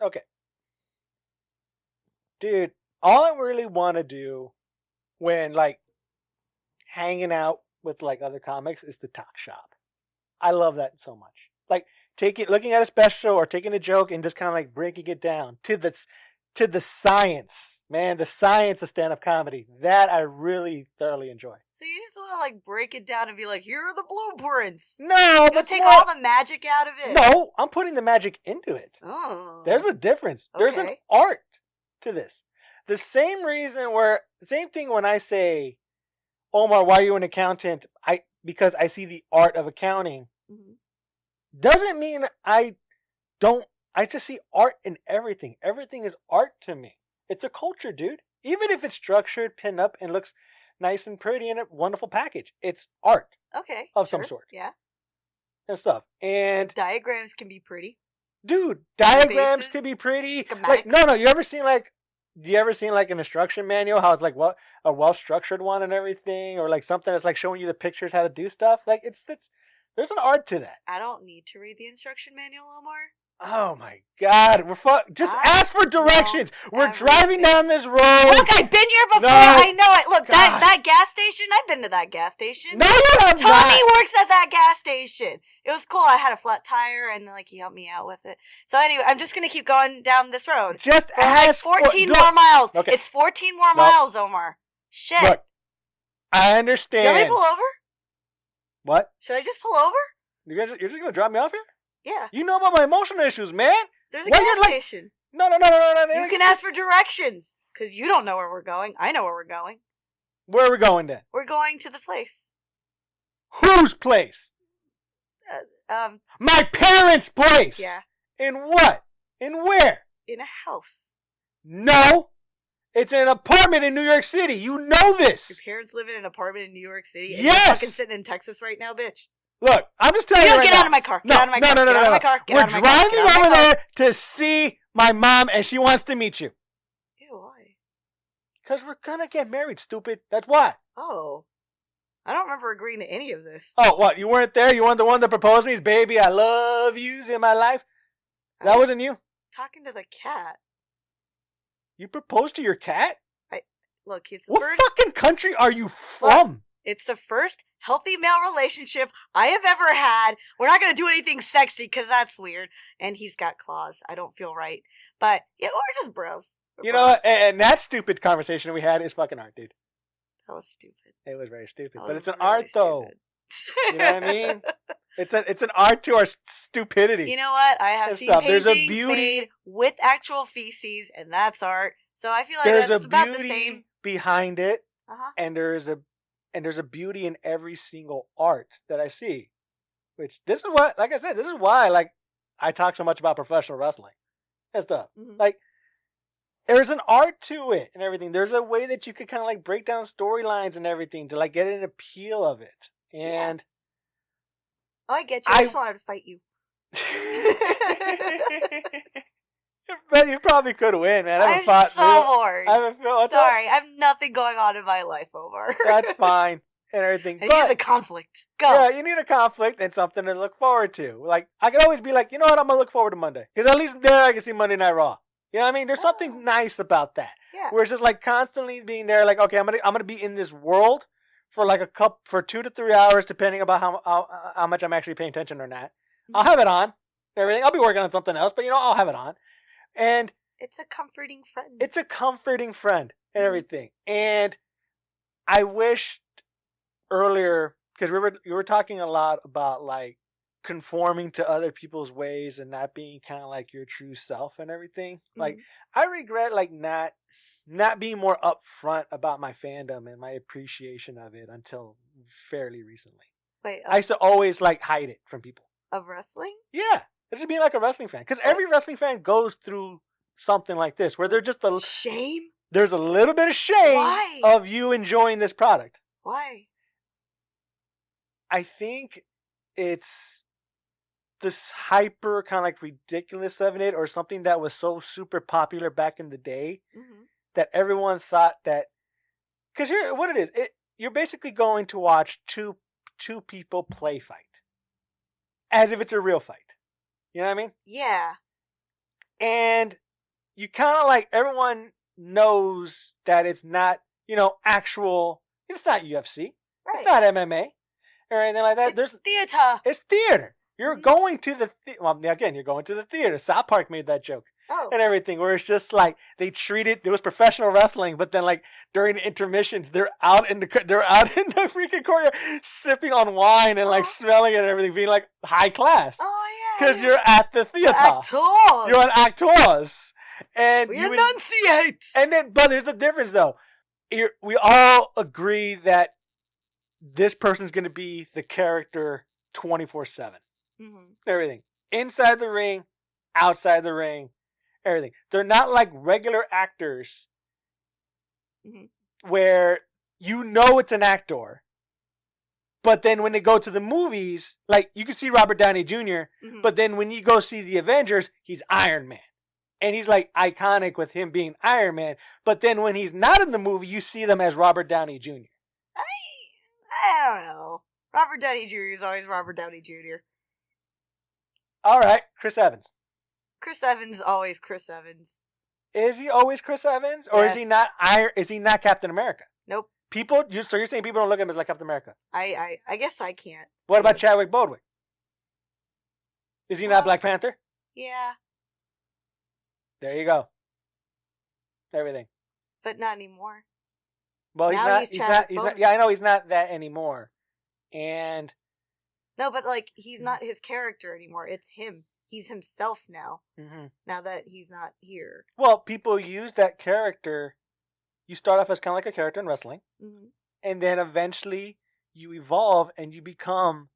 Okay. Dude, all I really want to do when, like, hanging out with, like, other comics is to talk shop. I love that so much. Like, looking at a special or taking a joke and just kind of, like, breaking it down to the science. Man, the science of stand-up comedy. That I really thoroughly enjoy. So you just want to, like, break it down and be like, here are the blueprints. No, but take all the magic out of it. No, I'm putting the magic into it. Oh. There's a difference. Okay. There's an art to this. The same thing when I say, Omar, why are you an accountant? Because I see the art of accounting. Mm-hmm. Doesn't mean I just see art in everything. Everything is art to me. It's a culture, dude. Even if it's structured, pinned up, and looks nice and pretty in a wonderful package, it's art. Okay. Of some sort. Yeah. And stuff. And diagrams can be pretty. Dude, diagrams can be pretty. Schematics. Like, no, you ever seen like an instruction manual? How it's like a well structured one and everything, or like something that's like showing you the pictures how to do stuff. Like there's an art to that. I don't need to read the instruction manual, Omar. Oh my God! Just ask for directions. We're driving down this road. Look, I've been here before. No, I know it. Look, that gas station. I've been to that gas station. No, you have Tommy works at that gas station. It was cool. I had a flat tire, and then he helped me out with it. So anyway, I'm just gonna keep going down this road. Just ask 14 more miles. Okay. It's 14 more miles, Omar. Shit. Look, I understand. Should I pull over? What? Should I just pull over? You're just gonna drop me off here? Yeah. You know about my emotional issues, man. There's a gas station. No. You can ask for directions. Because you don't know where we're going. I know where we're going. Where are we going then? We're going to the place. Whose place? My parents' place. Yeah. In what? In where? In a house. No. It's an apartment in New York City. You know this. Your parents live in an apartment in New York City? And yes. You're fucking sitting in Texas right now, bitch. Look, I'm just telling you right get now. Out of my car. Get out of my car. No. Get out of my car. We're driving over there to see my mom, and she wants to meet you. Ew, why? Because we're gonna get married, stupid. That's why. Oh. I don't remember agreeing to any of this. Oh, what? You weren't there? You weren't the one that proposed me? Baby, I love yous in my life? That wasn't you? Talking to the cat. You proposed to your cat? Look, he's the what first... fucking country are you from? Look, it's the first healthy male relationship I have ever had. We're not going to do anything sexy because that's weird. And he's got claws. I don't feel right. But, yeah, we're just bros. You know what? And that stupid conversation we had is fucking art, dude. That was stupid. It was very stupid. But it's an art, though. You know what I mean? It's an art to our stupidity. You know what? I have seen paintings made with actual feces, and that's art. So I feel like that's about the same. Behind it, and there's a beauty in every single art that I see. Which this is why like I talk so much about professional wrestling and stuff. Mm-hmm. Like there's an art to it and everything. There's a way that you could kind of like break down storylines and everything to like get an appeal of it. And oh, I get you. I just wanted to fight you. But you probably could win, man. I'm so bored. Sorry, I have nothing going on in my life, Omar. That's fine and everything. I need a conflict. Go. Yeah, you need a conflict and something to look forward to. Like I could always be like, you know what? I'm gonna look forward to Monday because at least there I can see Monday Night Raw. You know what I mean? There's something nice about that. Yeah. Where it's just like constantly being there. Like, okay, I'm gonna be in this world for like for 2 to 3 hours, depending about how much I'm actually paying attention or not. Mm-hmm. I'll have it on. Everything. I'll be working on something else, but I'll have it on. And it's a comforting friend. It's a comforting friend and everything. And I wished earlier, because you were talking a lot about like conforming to other people's ways and not being kind of like your true self and everything. Mm-hmm. Like I regret like not being more upfront about my fandom and my appreciation of it until fairly recently. Wait, I used to always like hide it from people. Of wrestling? Yeah. Just being like a wrestling fan. Because every wrestling fan goes through something like this. Where they're just shame? There's a little bit of shame of you enjoying this product. Why? I think it's this hyper kind of like ridiculous of it. Or something that was so super popular back in the day. Mm-hmm. That everyone thought that... Because here, what it is. You're basically going to watch two people play fight. As if it's a real fight. You know what I mean? Yeah. And you kind of like, everyone knows that it's not, actual, it's not UFC. Right. It's not MMA or anything like that. It's theater. It's theater. You're going to the, you're going to the theater. South Park made that joke. Oh. And everything, where it's just like they treat it was professional wrestling, but then like during the intermissions they're out in the freaking corner sipping on wine and like smelling it and everything, being like high class. Oh yeah. Because you're at the theater. You're an actors. And we enunciate. And then, but there's a difference though. We all agree that this person's going to be the character 24/7. Everything inside the ring, outside the ring. Everything. They're not like regular actors where it's an actor. But then when they go to the movies, like you can see Robert Downey Jr., but then when you go see the Avengers, he's Iron Man. And he's like iconic with him being Iron Man. But then when he's not in the movie, you see them as Robert Downey Jr. I don't know. Robert Downey Jr. is always Robert Downey Jr. All right, Chris Evans. Chris Evans is always Chris Evans. Is he always Chris Evans, or is he not Is he not Captain America? Nope. So you're saying people don't look at him as like Captain America? I guess I can't. What about Chadwick Boseman? Is he not Black Panther? Yeah. There you go. Everything. But not anymore. Well, he's not. Yeah, I know he's not that anymore. And no, but like he's not his character anymore. It's him. He's himself now. Now that he's not here. Well, people use that character. You start off as kind of like a character in wrestling, and then eventually you evolve and you become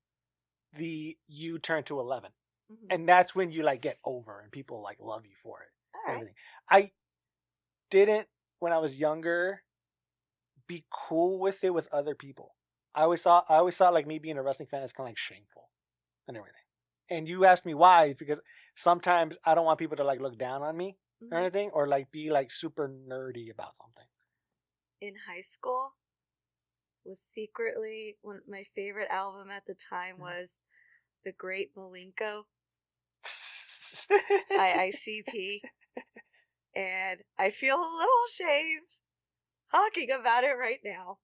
you turn to 11, and that's when you like get over and people like love you for it. All right. Everything. I didn't when I was younger be cool with it with other people. I always thought like me being a wrestling fan is kind of like shameful and everything. And you asked me why, is because sometimes I don't want people to like look down on me or anything, or like be like super nerdy about something. In high school, was secretly my favorite album at the time was The Great Malenko by ICP, and I feel a little ashamed talking about it right now.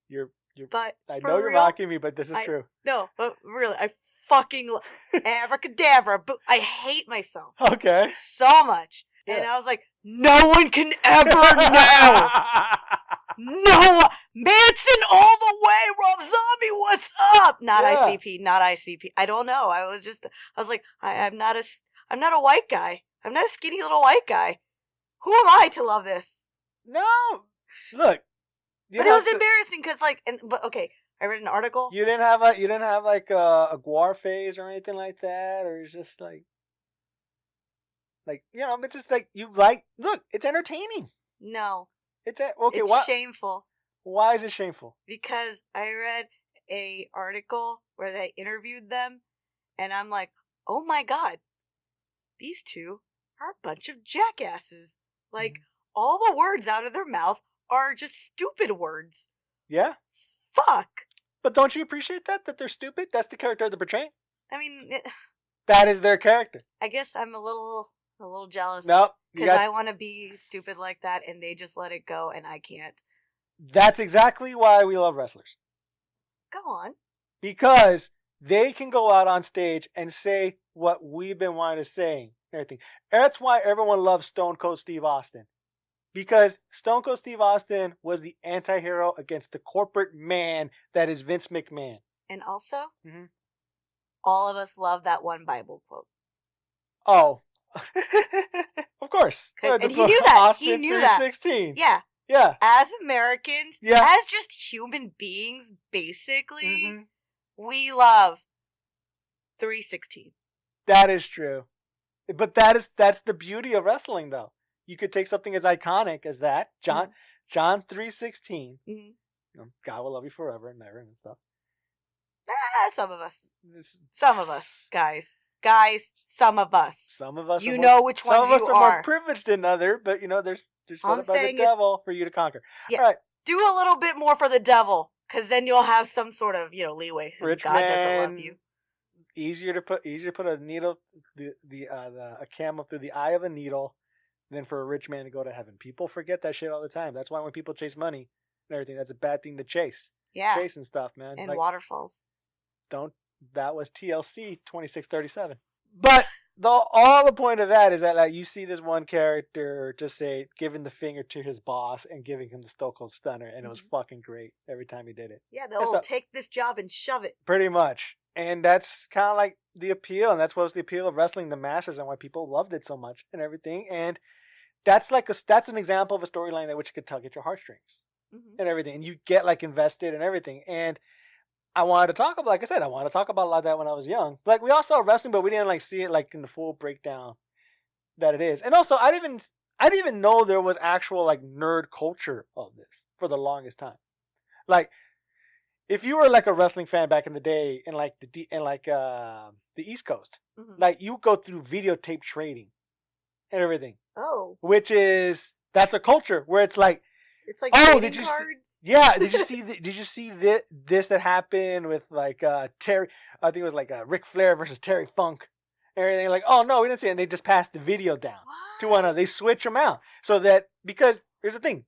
But I know you're mocking me, but this is true. No, but really, I fucking abracadabra, but I hate myself. Okay. So much. Yeah. And I was like, no one can ever know. No, Manson all the way, Rob Zombie, what's up? Not ICP. I don't know. I was like, I'm not a white guy. I'm not a skinny little white guy. Who am I to love this? No. Look. But it was embarrassing because but okay, I read an article. You didn't have like a Guar phase or anything like that, or it's just like it's just like look, it's entertaining. No. It's shameful. Why is it shameful? Because I read a article where they interviewed them, and I'm like, oh my god, these two are a bunch of jackasses. Like all the words out of their mouth are just stupid words. Yeah. Fuck. But don't you appreciate that they're stupid? That's the character they're portraying. I mean, that is their character. I guess I'm a little jealous. Nope. Because I want to be stupid like that, and they just let it go, and I can't. That's exactly why we love wrestlers. Go on. Because they can go out on stage and say what we've been wanting to say. Everything. That's why everyone loves Stone Cold Steve Austin. Because Stone Cold Steve Austin was the anti-hero against the corporate man that is Vince McMahon. And also, all of us love that one Bible quote. Oh. Of course. And he knew that. Austin he knew 3:16. that. Yeah. Yeah. As Americans, as just human beings, basically, we love 3:16. That is true. But that's the beauty of wrestling, though. You could take something as iconic as that, John 3:16. God will love you forever and never and stuff. Some of us. Some of us, guys. Some of us. Some of us. You know which ones you are. Some of us are more privileged than others, but there's something about the devil for you to conquer. Yeah, all right. Do a little bit more for the devil, because then you'll have some sort of leeway. Rich God doesn't love you. Easier to put a needle, a camel through the eye of a needle than for a rich man to go to heaven. People forget that shit all the time. That's why when people chase money and everything, that's a bad thing to chase. Yeah. Chasing stuff, man. And waterfalls. That was TLC 2637. But all the point of that is that like you see this one character just say giving the finger to his boss and giving him the Stone Cold Stunner, and it was fucking great every time he did it. Yeah, they'll take this job and shove it. Pretty much. And that's kind of like the appeal, and that's what was the appeal of wrestling the masses and why people loved it so much and everything. And that's an example of a storyline that which could tug at your heartstrings and everything, and you get like invested and everything. And I wanted to talk about, like I said, a lot of that when I was young. Like we all saw wrestling, but we didn't like see it like in the full breakdown that it is. And also, I didn't even know there was actual like nerd culture of this for the longest time. Like, if you were like a wrestling fan back in the day in like the East Coast, like you go through videotape trading and everything. Oh, that's a culture where it's like. It's like trading cards. Did you see this that happened with like Terry? I think it was like Ric Flair versus Terry Funk. And everything like, oh no, we didn't see it. And they just passed the video down to one another. They switch them out so that because here's the thing,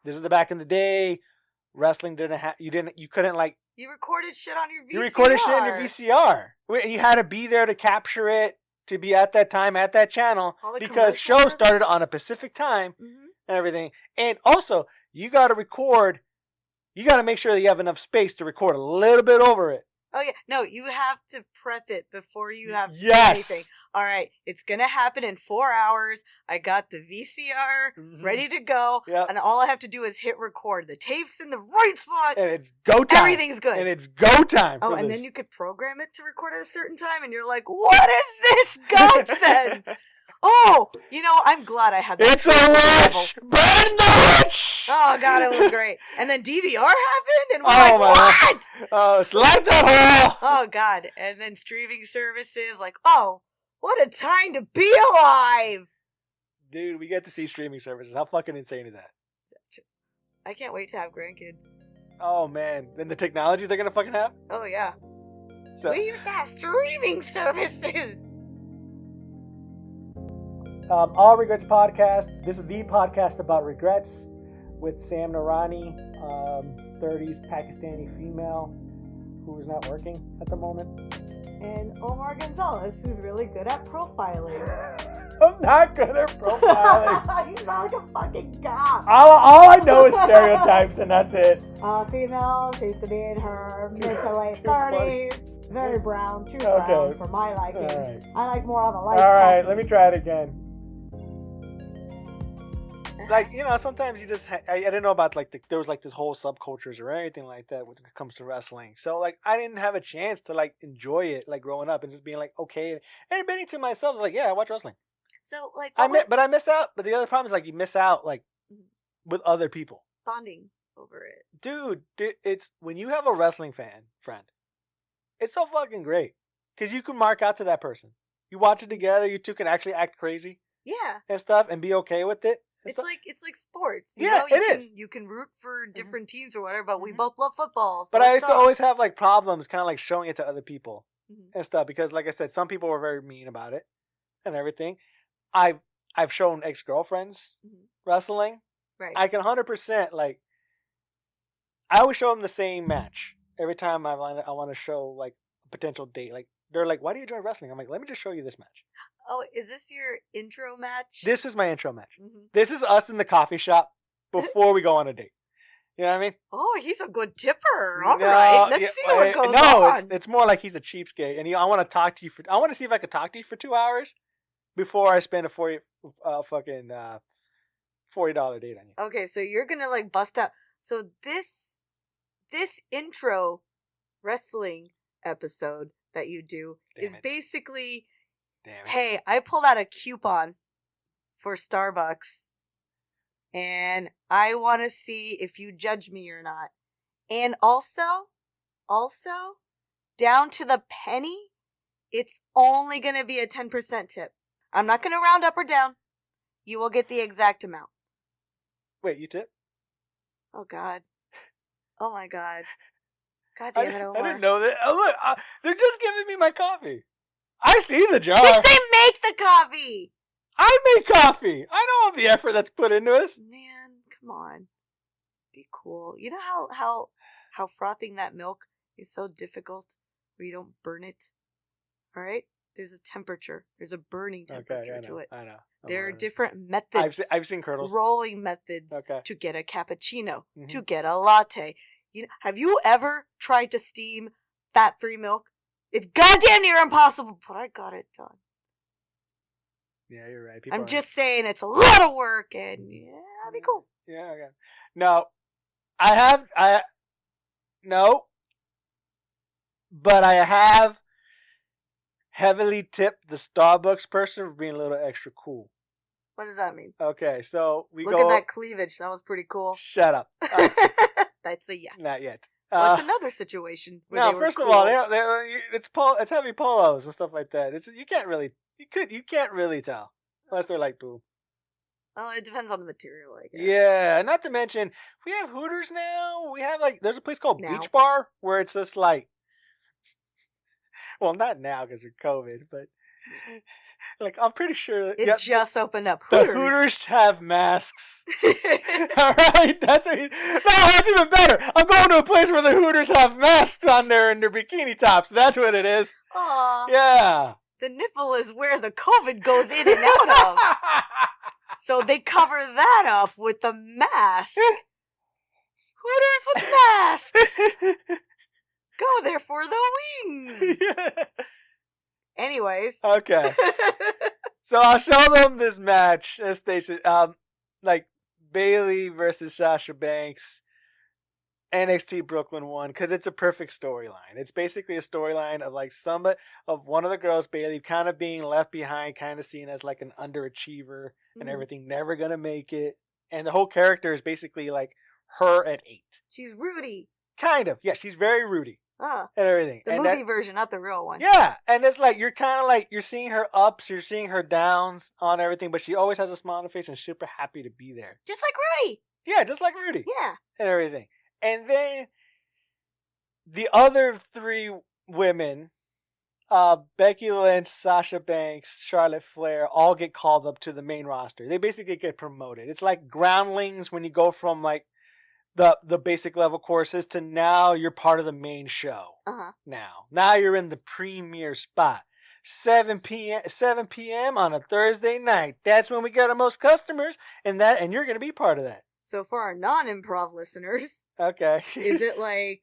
this is the back in the day. Wrestling you couldn't like. You recorded shit on your VCR. You recorded shit on your VCR. And you had to be there to capture it, to be at that time at that channel because shows started on a Pacific time and everything. And also. You got to record. You got to make sure that you have enough space to record a little bit over it. Oh, yeah. No, you have to prep it before you have anything. All right. It's going to happen in 4 hours. I got the VCR ready to go. Yep. And all I have to do is hit record. The tape's in the right spot. And it's go time. Everything's good. And it's go time. Oh, and then you could program it to record at a certain time. And you're like, what is this godsend? Oh, I'm glad I had that. It's a witch! Burn the witch! Oh, God, it was great. And then DVR happened, and we're like, what? Oh, slide that hole! Oh, God. And then streaming services, like, oh, what a time to be alive! Dude, we get to see streaming services. How fucking insane is that? I can't wait to have grandkids. Oh, man. Then the technology they're gonna fucking have? Oh, yeah. We used to have streaming services! All Regrets Podcast. This is the podcast about regrets with Sam Narani, 30s Pakistani female who's not working at the moment. And Omar Gonzalez, who's really good at profiling. I'm not good at profiling. You sound like a fucking god. All I know is stereotypes, and that's it. Female, seems to be in her mid to late 30s. Very brown, too brown for my liking. Right. I like more on the light. All right, let me try it again. Like, sometimes you just, I didn't know about, like, there was, like, this whole subcultures or anything like that when it comes to wrestling. So, like, I didn't have a chance to, like, enjoy it, like, growing up and just being, like, okay. And admitting to myself, like, yeah, I watch wrestling. So, like, but I miss out. But the other problem is, like, you miss out, like, with other people. Bonding over it. Dude, it's, when you have a wrestling friend, it's so fucking great. Because you can mark out to that person. You watch it together, you two can actually act crazy. Yeah. And stuff, and be okay with it. It's like sports. It is. You can root for different teams or whatever, but we both love football. So but I used to always have like problems, kind of like showing it to other people and stuff because, like I said, some people were very mean about it and everything. I've shown ex-girlfriends wrestling. Right. I can 100% like. I always show them the same match every time I want to show like a potential date. Like they're like, "Why do you enjoy wrestling?" I'm like, "Let me just show you this match." Oh, is this your intro match? This is my intro match. This is us in the coffee shop before we go on a date. You know what I mean? Oh, he's a good tipper. All right, let's see what goes on. No, it's more like he's a cheapskate, and I want to talk to you I want to see if I could talk to you for 2 hours before I spend a $40 date on you. Okay, so you're gonna like bust out. So this intro wrestling episode that you do is basically. Hey, I pulled out a coupon for Starbucks, and I want to see if you judge me or not. And also, down to the penny, it's only going to be a 10% tip. I'm not going to round up or down. You will get the exact amount. Wait, you tip? Oh, God. Oh, my God. God damn it, Omar. I didn't know that. Oh, look, they're just giving me my coffee. I see the jar. Which they make the coffee. I make coffee. I know all the effort that's put into this. Man, come on. Be cool. You know how frothing that milk is so difficult where you don't burn it? All right? There's a temperature. There's a burning temperature to it. I know. There are different methods. I've seen curdles. Rolling methods to get a cappuccino, to get a latte. Have you ever tried to steam fat-free milk? It's goddamn near impossible, but I got it done. Yeah, you're right. I'm just saying it's a lot of work, and that'd be cool. Yeah, okay. No, but I have heavily tipped the Starbucks person for being a little extra cool. What does that mean? Okay, so Look at that cleavage. That was pretty cool. Shut up. That's a yes. Not yet. What's another situation? No, first of all, it's heavy polos and stuff like that. You can't really tell unless they're like boo. Oh, it depends on the material, I guess. Yeah, not to mention we have Hooters now. We have there's a place called Beach Bar where it's just like, well, not now because of COVID, but like I'm pretty sure it just opened up. Hooters. The Hooters have masks. All right, that's even better. I'm going to a place where the Hooters have masks on there and their bikini tops. That's what it is. Aww. Yeah. The nipple is where the COVID goes in and out of. So they cover that up with the mask. Hooters with masks. Go there for the wings. Yeah. Anyways. Okay. So I'll show them this match. Like Bayley versus Sasha Banks. NXT Brooklyn 1 because it's a perfect storyline. It's basically a storyline of like one of the girls, Bayley, kind of being left behind, kind of seen as like an underachiever and everything, never gonna make it. And the whole character is basically like her at 8. She's Rudy. Kind of, yeah. She's very Rudy. And everything. The movie version, not the real one. Yeah, and it's like you're kind of like you're seeing her ups, you're seeing her downs on everything, but she always has a smile on her face and super happy to be there. Just like Rudy. Yeah, just like Rudy. Yeah. And everything. And then the other 3 women, Becky Lynch, Sasha Banks, Charlotte Flair, all get called up to the main roster. They basically get promoted. It's like groundlings when you go from like the basic level courses to now you're part of the main show. Now you're in the premier spot. 7 p.m. on a Thursday night. That's when we get our most customers, and you're going to be part of that. So for our non-improv listeners, okay, is it like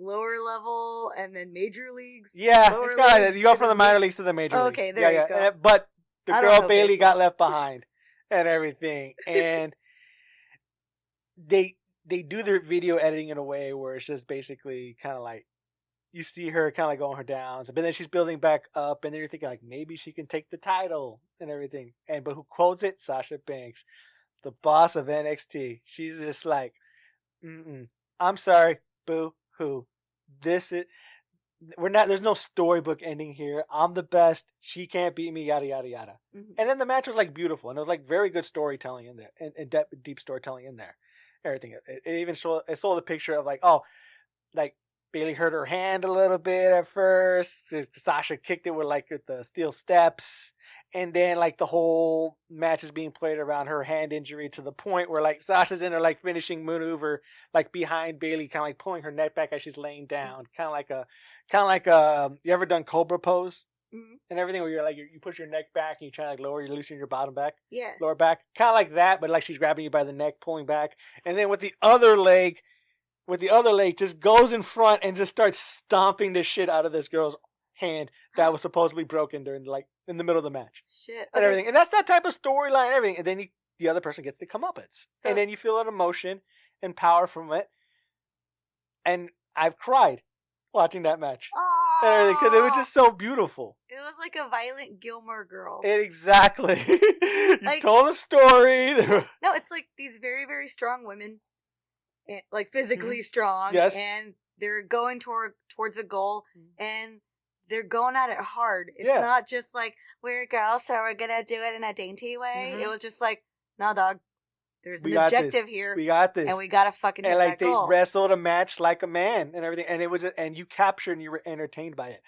lower level and then major leagues? Yeah, it's kind of you go from the minor leagues to the major leagues. Okay, there you go. But the girl Bayley got left behind and everything, and they do their video editing in a way where it's just basically kind of like you see her kind of like going her downs, but then she's building back up, and then you're thinking like maybe she can take the title and everything. But who quotes it? Sasha Banks. The boss of NXT. She's just like, I'm sorry, boo hoo. There's no storybook ending here. I'm the best. She can't beat me, yada, yada, yada. And then the match was like beautiful, and it was like very good storytelling in there, and deep storytelling in there. Everything. It even sold the picture of like, like Bayley hurt her hand a little bit at first. Sasha kicked it with like the steel steps. And then, like, the whole match is being played around her hand injury to the point where, like, Sasha's in her, like, finishing maneuver, like, behind Bayley, kind of, like, pulling her neck back as she's laying down. Kind of like you ever done Cobra pose? And everything where you're, like, you push your neck back and you try to, like, loosen your bottom back? Yeah. Lower back. Kind of like that, but, like, she's grabbing you by the neck, pulling back. And then with the other leg, just goes in front and just starts stomping the shit out of this girl's hand that was supposedly broken during in the middle of the match. Shit. And everything. And that's that type of storyline and everything. And then the other person gets the comeuppance. And then you feel an emotion and power from it. And I've cried watching that match. And everything because it was just so beautiful. It was like a violent Gilmore Girls. Exactly. You told a story. No, it's like these very, very strong women, like physically strong. Yes. And they're going towards a goal, and they're going at it hard. It's not just like, we're girls, so we're gonna do it in a dainty way. It was just like, no, dog. There's an objective here. We got this. And we gotta fucking hit that goal. And they wrestled a match like a man and everything. And it was and you captured and you were entertained by it.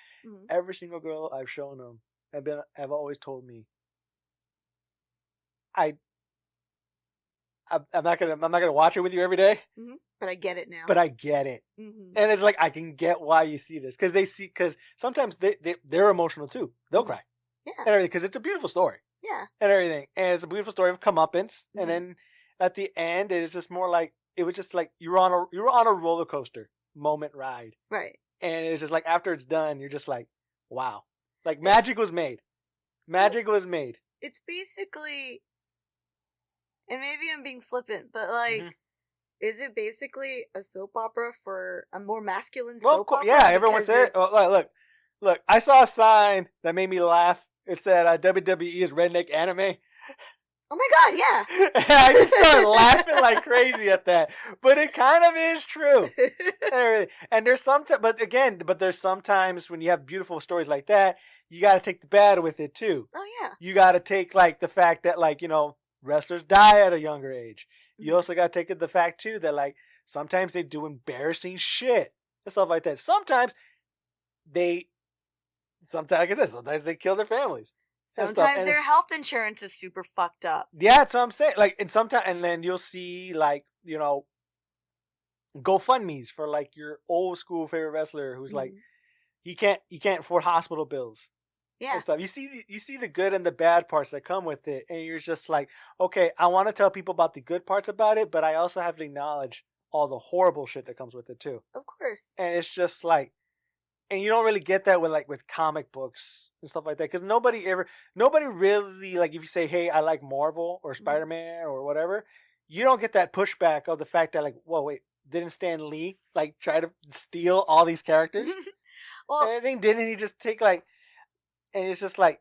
Every single girl I've shown them have always told me, I'm not gonna watch it with you every day. Mm-hmm. But I get it now. But I get it, and it's like I can get why you see this because sometimes they're emotional too. They'll cry, and everything because it's a beautiful story. Yeah, and everything, and it's a beautiful story of comeuppance, and then at the end it is just more like it was just like you were on a roller coaster moment ride, right? And it's just like after it's done, you're just like, wow, like magic was made. Magic was made. It's basically, and maybe I'm being flippant, but like. Is it basically a soap opera for a more masculine soap opera? Yeah, everyone said. Look! I saw a sign that made me laugh. It said WWE is redneck anime. Oh my god! Yeah. And I just started laughing like crazy at that, but it kind of is true. And there's there's sometimes when you have beautiful stories like that, you got to take the bad with it too. Oh yeah. You got to take like the fact that wrestlers die at a younger age. You also got to take the fact, too, that, like, sometimes they do embarrassing shit and stuff like that. Sometimes like I said, sometimes they kill their families. Sometimes their health insurance is super fucked up. Yeah, that's what I'm saying. Like, and then you'll see, like, GoFundMes for, like, your old school favorite wrestler who's, like, he can't afford hospital bills. Yeah. And stuff. You see the good and the bad parts that come with it, and you're just like, okay, I want to tell people about the good parts about it, but I also have to acknowledge all the horrible shit that comes with it too. Of course. And it's just like, and you don't really get that with comic books and stuff like that, because nobody really, like, if you say, hey, I like Marvel or Spider-Man or whatever, you don't get that pushback of the fact that, like, whoa, wait, didn't Stan Lee like try to steal all these characters? Well, and everything, didn't he just take like? And it's just like,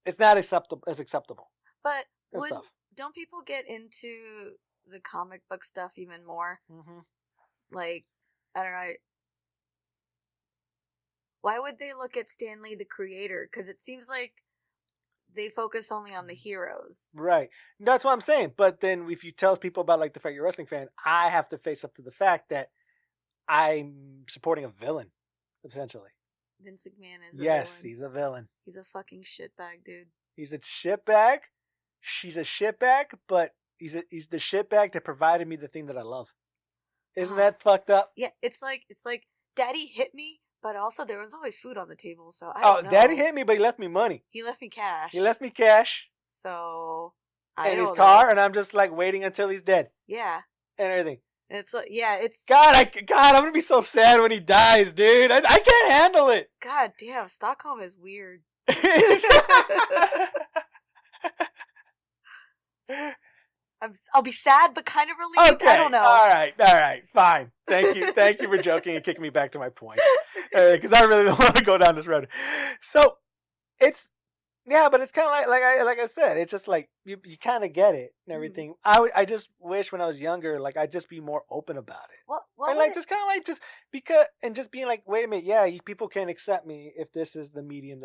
it's not acceptable. But don't people get into the comic book stuff even more? Mm-hmm. Like, I don't know. Why would they look at Stan Lee, the creator? Because it seems like they focus only on the heroes. Right. That's what I'm saying. But then if you tell people about, like, the fact you're a wrestling fan, I have to face up to the fact that I'm supporting a villain, essentially. Vince McMahon is a villain. Yes, he's a villain. He's a fucking shitbag, dude. He's a shitbag. She's a shitbag, but he's the shitbag that provided me the thing that I love. Isn't that fucked up? Yeah, it's like Daddy hit me, but also there was always food on the table, so I don't know. Daddy hit me, but he left me money. He left me cash. So and his car, and I'm just like waiting until he's dead. Yeah. And everything. It's like, yeah, it's... God, I'm gonna be so sad when he dies, dude. I can't handle it. God damn, Stockholm is weird. I'll be sad, but kind of relieved. Okay. I don't know. All right, fine. Thank you for joking and kicking me back to my point, because I really don't want to go down this road. So it's. Yeah, but it's kind of like I said, it's just like you kind of get it and everything. I just wish when I was younger, like, I'd just be more open about it. What and like just kind of like just because and just being like, wait a minute, yeah, people can accept me if this is the medium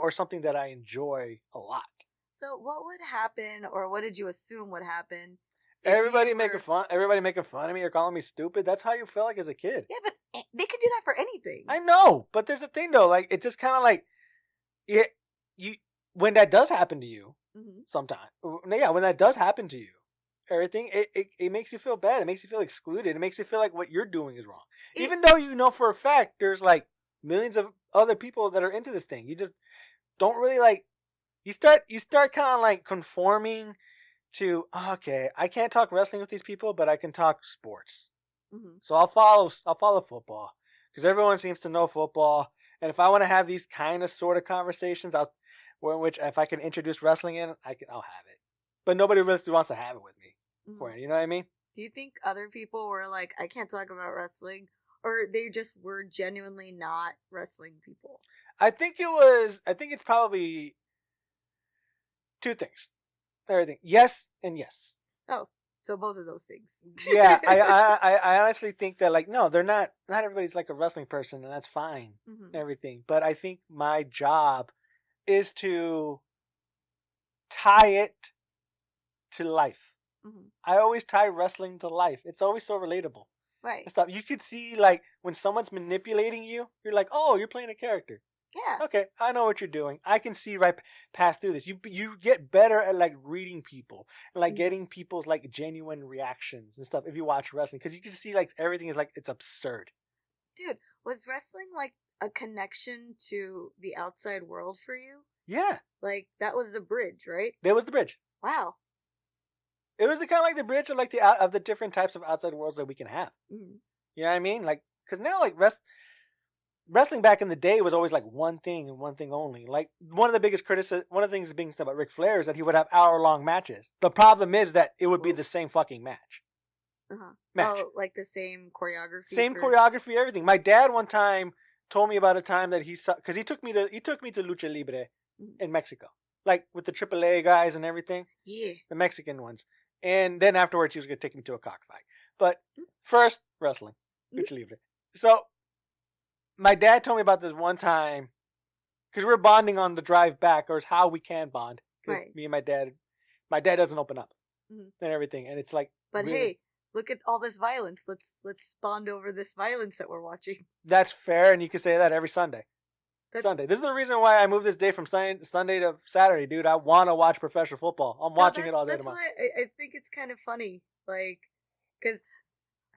or something that I enjoy a lot. So what would happen, or what did you assume would happen? Everybody making fun of me or calling me stupid. That's how you feel like as a kid. Yeah, but they can do that for anything. I know, but there's a thing though, like, it's just kind of like when that does happen to you, sometimes, yeah, when that does happen to you, everything, it makes you feel bad. It makes you feel excluded. It makes you feel like what you're doing is wrong. Even though you know for a fact there's like millions of other people that are into this thing. You just don't really like, you start kind of like conforming to, okay, I can't talk wrestling with these people, but I can talk sports. So I'll follow football because everyone seems to know football. And if I want to have these kind of sort of conversations, which if I can introduce wrestling in, I'll have it. But nobody really wants to have it with me. You know what I mean? Do you think other people were like, I can't talk about wrestling, or they just were genuinely not wrestling people? I think it's probably two things. Everything. Yes and yes. Oh, so both of those things. Yeah, I honestly think that, like, no, they're not everybody's like a wrestling person, and that's fine. Everything. But I think my job is to tie it to life. I always tie wrestling to life. It's always so relatable. Right. And stuff. You could see, like, when someone's manipulating you, you're like, oh, you're playing a character. Yeah. Okay, I know what you're doing. I can see right past through this. You get better at like reading people and like getting people's like genuine reactions and stuff if you watch wrestling, because you can see like everything is like it's absurd. Dude, was wrestling like a connection to the outside world for you? Yeah. Like that was the bridge, right? That was the bridge. Wow. It was the kind of like the bridge of like of the different types of outside worlds that we can have. Mm-hmm. You know what I mean? Like, because now like wrestling back in the day was always like one thing and one thing only. Like one of the biggest one of the things being said about Ric Flair is that he would have hour-long matches. The problem is that it would be the same fucking match. Match. Oh, like the same choreography. Same choreography, everything. My dad one time told me about a time that he saw, because he took me to Lucha Libre in Mexico, like with the AAA guys and everything. Yeah. The Mexican ones. And then afterwards, he was going to take me to a cockfight. But first, wrestling. Lucha Libre. So, my dad told me about this one time, because we're bonding on the drive back, or it's how we can bond. Because me and my dad doesn't open up and everything. And it's like... But really, hey, look at all this violence. Let's bond over this violence that we're watching. That's fair, and you can say that every Sunday. Sunday. This is the reason why I moved this day from Sunday to Saturday, dude. I want to watch professional football. I'm watching it all day tomorrow. That's why I think it's kind of funny, like, because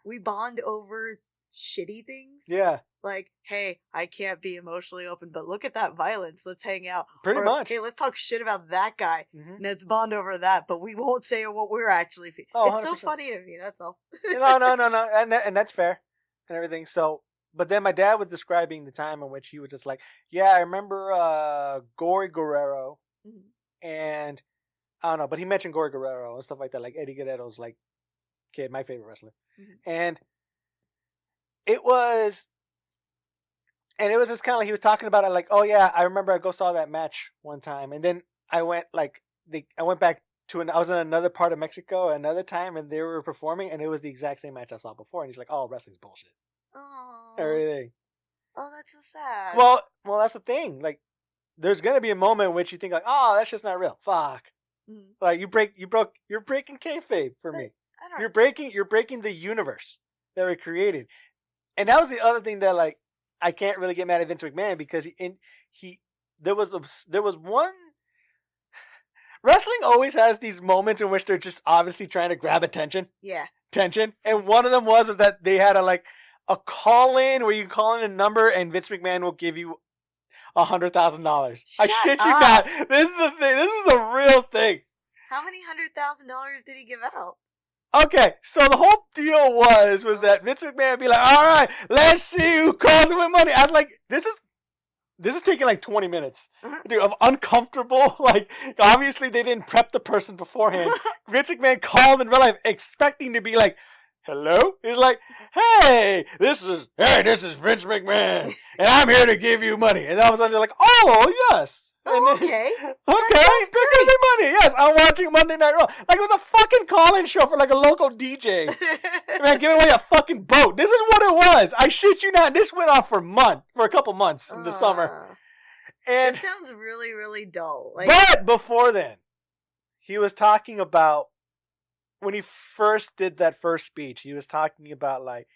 we bond over shitty things. Yeah. Like, hey, I can't be emotionally open, but look at that violence. Let's hang out. Pretty much. Hey, let's talk shit about that guy. And let's bond over that, but we won't say what we're actually feeling. Oh, it's 100%. So funny to me, that's all. No. And that's fair and everything. So... But then my dad was describing the time in which he was just like, yeah, I remember Gory Guerrero, and I don't know, but he mentioned Gory Guerrero and stuff like that, like Eddie Guerrero's like kid, my favorite wrestler, and it was just kind of like he was talking about it, like, oh yeah, I remember I saw that match one time, and then I went back to I was in another part of Mexico another time, and they were performing, and it was the exact same match I saw before, and he's like, oh, wrestling's bullshit. Oh. Everything. Oh, that's so sad. Well, that's the thing. Like, there's gonna be a moment in which you think like, oh, that's just not real. Fuck. Like you're breaking kayfabe for me. You're breaking the universe that we created, and that was the other thing that like I can't really get mad at Vince McMahon, because there was one. Wrestling always has these moments in which they're just obviously trying to grab attention. Yeah. Tension, and one of them was that they had a call-in where you call in a number and Vince McMahon will give you $100,000. I shit you not. This is the thing. This was a real thing. How many $100,000 did he give out? Okay, so the whole deal was that Vince McMahon would be like, all right, let's see who calls in with money. I was like, this is taking like 20 minutes, dude, of uncomfortable. Like, obviously they didn't prep the person beforehand. Vince McMahon called in real life expecting to be like, hello? He's like, hey, this is Vince McMahon, and I'm here to give you money. And all of a sudden they're like, oh, yes. Oh, okay. Okay, give me money. Yes, I'm watching Monday Night Raw. Like, it was a fucking call-in show for like a local DJ. Man, giving away a fucking boat. This is what it was. I shit you not. This went on for a couple months in the summer. And it sounds really, really dull. Like, but before then, he was talking about, when he first did that first speech, he was talking about like,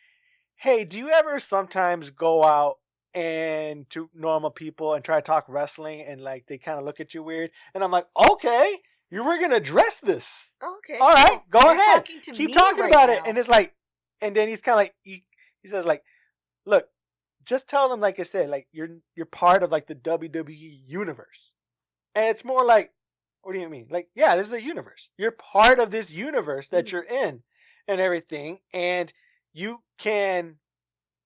hey, do you ever sometimes go out and to normal people and try to talk wrestling and like they kind of look at you weird? And I'm like, okay, you were going to address this. Okay. All right, go ahead. Keep talking right about now. it. And it's like, and then he's kind of like, he says like, look, just tell them, like I said, like you're part of like the WWE universe. And it's more like, what do you mean? Like, yeah, this is a universe. You're part of this universe that you're in and everything. And you can...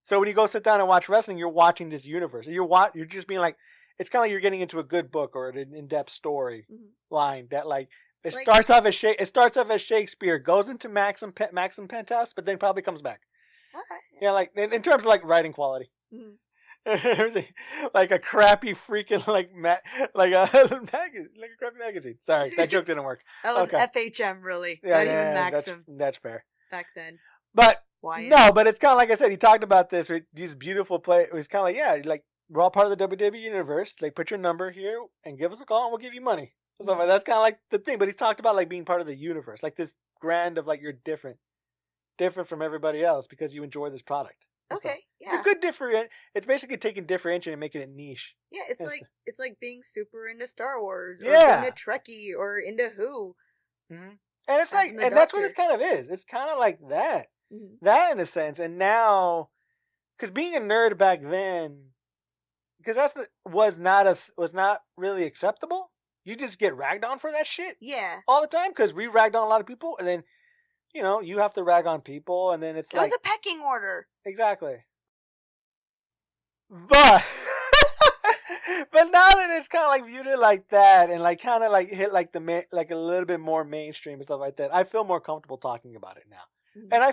So when you go sit down and watch wrestling, you're watching this universe. You're just being like... It's kind of like you're getting into a good book or an in-depth story line that like... It starts off as Shakespeare, goes into Maxim Pentas, but then probably comes back. Okay. Yeah, like in terms of like writing quality. Everything, like a crappy freaking like a crappy magazine. Sorry, that joke didn't work. That was FHM, really. Yeah, not even Maxim. That's fair. Back then. But why? No, but it's kind of like I said. He talked about this. These beautiful play. It was kind of like, yeah, like we're all part of the WWE universe. Like, put your number here and give us a call, and we'll give you money. So that's kind of like the thing. But he's talked about like being part of the universe, like this grand of like you're different from everybody else because you enjoy this product. Okay, yeah. It's a good different. It's basically taking differentiation and making it niche. Yeah, it's like being super into Star Wars, or Yeah, being a Trekkie, or into Who. Mm-hmm. And it's like, and that's what it kind of is. It's kind of like that, that in a sense. And now, because being a nerd back then, because was not really acceptable. You just get ragged on for that shit. Yeah, all the time, because we ragged on a lot of people, and then you have to rag on people, and then it was a pecking order. Exactly. But but now that it's kind of like viewed like that, and like kind of like hit like like a little bit more mainstream and stuff like that, I feel more comfortable talking about it now, and I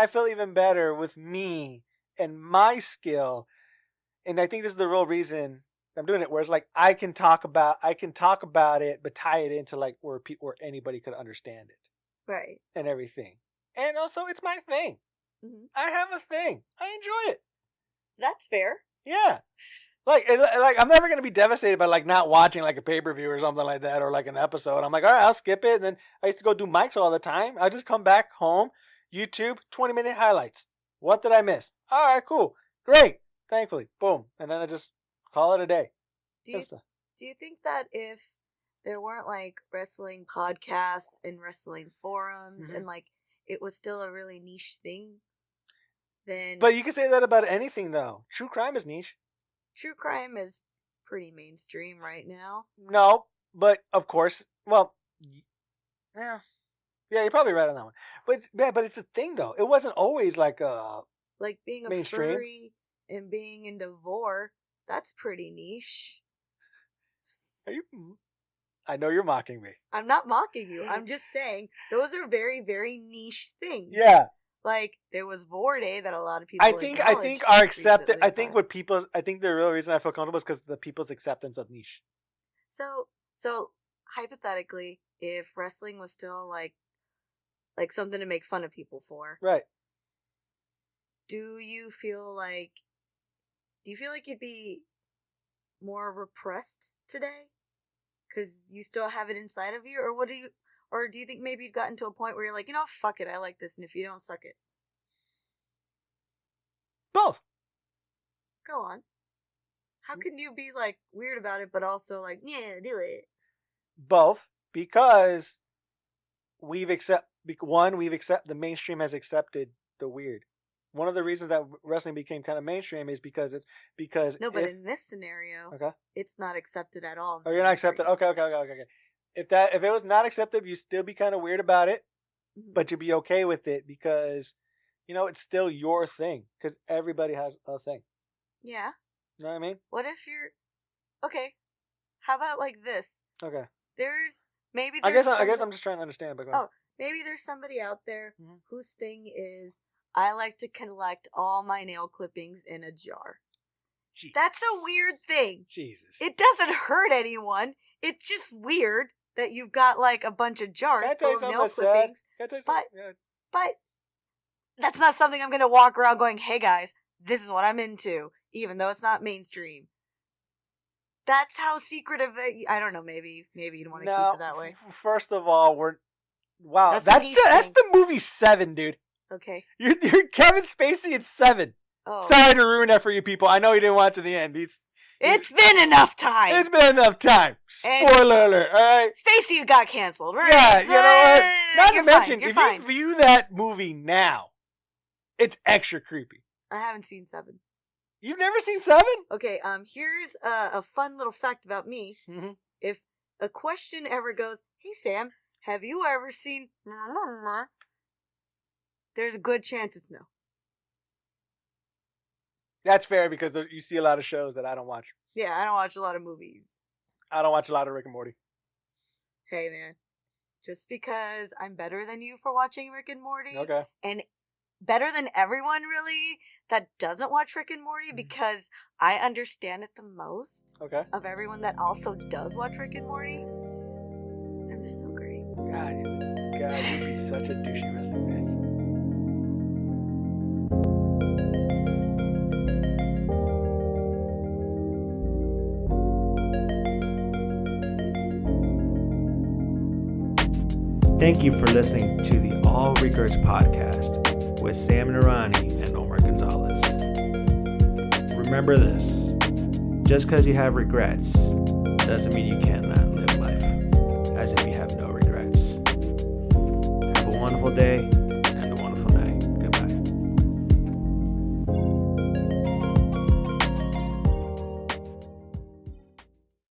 feel even better with me and my skill, and I think this is the real reason I'm doing it. Where it's like I can talk about it, but tie it into like where anybody could understand it, right, and everything, and also it's my thing. I have a thing. I enjoy it. That's fair. Yeah. Like I'm never going to be devastated by like not watching like a pay-per-view or something like that, or like an episode. I'm like, all right, I'll skip it. And then I used to go do mics all the time. I just come back home, YouTube, 20-minute highlights. What did I miss? All right, cool. Great. Thankfully. Boom. And then I just call it a day. Do you think that if there weren't like wrestling podcasts and wrestling forums and like it was still a really niche thing, then... But you can say that about anything, though. True crime is niche. True crime is pretty mainstream right now. No, but of course, well, yeah, you're probably right on that one. But it's a thing, though. It wasn't always like being a mainstream. Furry and being into vor. That's pretty niche. I know you're mocking me. I'm not mocking you. I'm just saying those are very, very niche things. Yeah. Like there was Vor Day that a lot of people. I think are accepted. I think the real reason I feel comfortable is because the people's acceptance of niche. So hypothetically, if wrestling was still like something to make fun of people for, right? Do you feel like you'd be more repressed today because you still have it inside of you, or do you think maybe you've gotten to a point where you're like, fuck it, I like this, and if you don't, suck it? Both. Go on. How can you be like weird about it, but also like, yeah, do it? Both, because the mainstream has accepted the weird. One of the reasons that wrestling became kind of mainstream is because in this scenario, it's not accepted at all. Oh, you're not accepted. Okay. If it was not accepted, you'd still be kind of weird about it, but you'd be okay with it because, it's still your thing. Because everybody has a thing. Yeah. You know what I mean? What if you're... Okay. How about like this? Okay. I guess I'm just trying to understand. But maybe there's somebody out there whose thing is, I like to collect all my nail clippings in a jar. Jeez. That's a weird thing. Jesus. It doesn't hurt anyone. It's just weird that you've got like a bunch of jars full of nail clippings. But that's not something I'm going to walk around going, hey guys, this is what I'm into, even though it's not mainstream. That's how secretive I don't know, maybe you don't want to keep it that way. First of all, that's the movie 7, dude. Okay. You're Kevin Spacey in 7. Oh. Sorry to ruin that for you people. I know you didn't watch to the end. It's been enough time. It's been enough time. Spoiler alert, alright? Spacey got canceled, right? Yeah, you know what? Not to mention, if you view that movie now, it's extra creepy. I haven't seen 7. You've never seen 7? Okay, here's a fun little fact about me. Mm-hmm. If a question ever goes, hey Sam, have you ever seen... There's a good chance it's no. That's fair because you see a lot of shows that I don't watch. Yeah, I don't watch a lot of movies. I don't watch a lot of Rick and Morty. Hey, man. Just because I'm better than you for watching Rick and Morty. Okay. And better than everyone, really, that doesn't watch Rick and Morty because I understand it the most. Okay. Of everyone that also does watch Rick and Morty. I'm just so great. God, you'd be such a douchey wrestling man. Thank you for listening to the All Regerts podcast with Sam Narani and Omar Gonzalez. remember this. Just because you have regrets doesn't mean you cannot live life as if you have no regrets. Have a wonderful day.